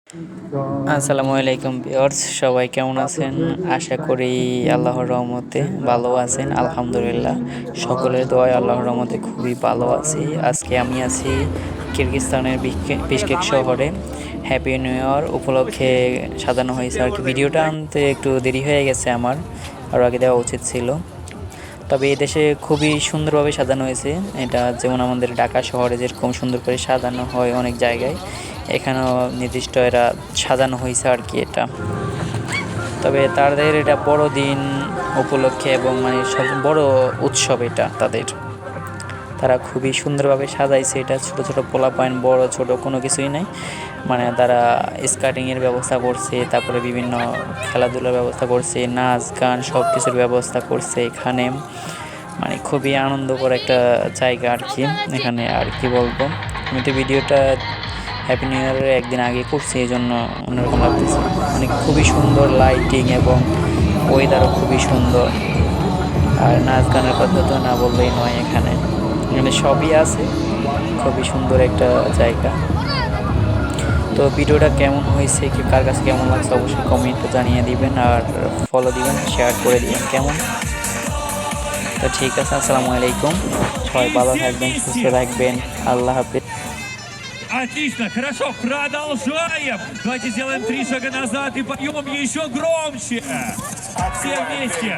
আসসালামু আলাইকুম ভিউয়ার্স, সবাই কেমন আছেন? আশা করি আল্লাহর রহমতে ভালো আছেন। আলহামদুলিল্লাহ, সকলের দোয়ায় আল্লাহর রহমতে খুবই ভালো আছি। আজকে আমি আছি কিরগিজস্তানের বিশকেক শহরে। হ্যাপি নিউ ইয়ার উপলক্ষে সাজানো হয়েছে আর কি। ভিডিওটা আনতে একটু দেরি হয়ে গেছে আমার, আরও আগে দেওয়া উচিত ছিল। তবে এই দেশে খুবই সুন্দরভাবে সাজানো হয়েছে। এটা যেমন আমাদের ঢাকা শহরে যেরকম সুন্দর করে সাজানো হয় অনেক জায়গায়, এখানেও নির্দিষ্ট এরা সাজানো হয়েছে আর কি এটা। তবে তাদের এটা বড়দিন উপলক্ষে এবং মানে সব বড় উৎসব এটা তাদের। তারা খুবই সুন্দরভাবে সাজাইছে এটা। ছোট ছোট পোলাপাইন, বড় ছোট কোনো কিছুই নাই। মানে তারা স্কার্টিংয়ের ব্যবস্থা করছে, তারপরে বিভিন্ন খেলাধুলার ব্যবস্থা করছে, নাচ গান সব কিছুর ব্যবস্থা করছে এখানে। মানে খুবই আনন্দকর একটা জায়গা আর কি এখানে। আর কি বলবো, আমি তো ভিডিওটা হ্যাপি নিউ ইয়ারের একদিন আগে করছি, এই জন্য অন্যরকম লাগতেছে। মানে খুবই সুন্দর লাইটিং এবং ওয়েদারও খুবই সুন্দর। আর নাচ গানের কথা তো না বললেই নয়, এখানে এখানে সবই আছে। খুবই সুন্দর একটা জায়গা। তো ভিডিওটা কেমন হয়েছে, কি কার কাছে কেমন লাগছে অবশ্যই কমেন্টে জানিয়ে দিবেন, আর ফলো দিবেন, শেয়ার করে দিবেন কেমন। তো ঠিক আছে, আসসালামু আলাইকুম। সবাই ভালো থাকবেন, সুস্থ থাকবেন। আল্লাহ হাফিজ। Отлично, хорошо, продолжаем. Давайте сделаем 3 шага назад и поем еще громче. Все вместе.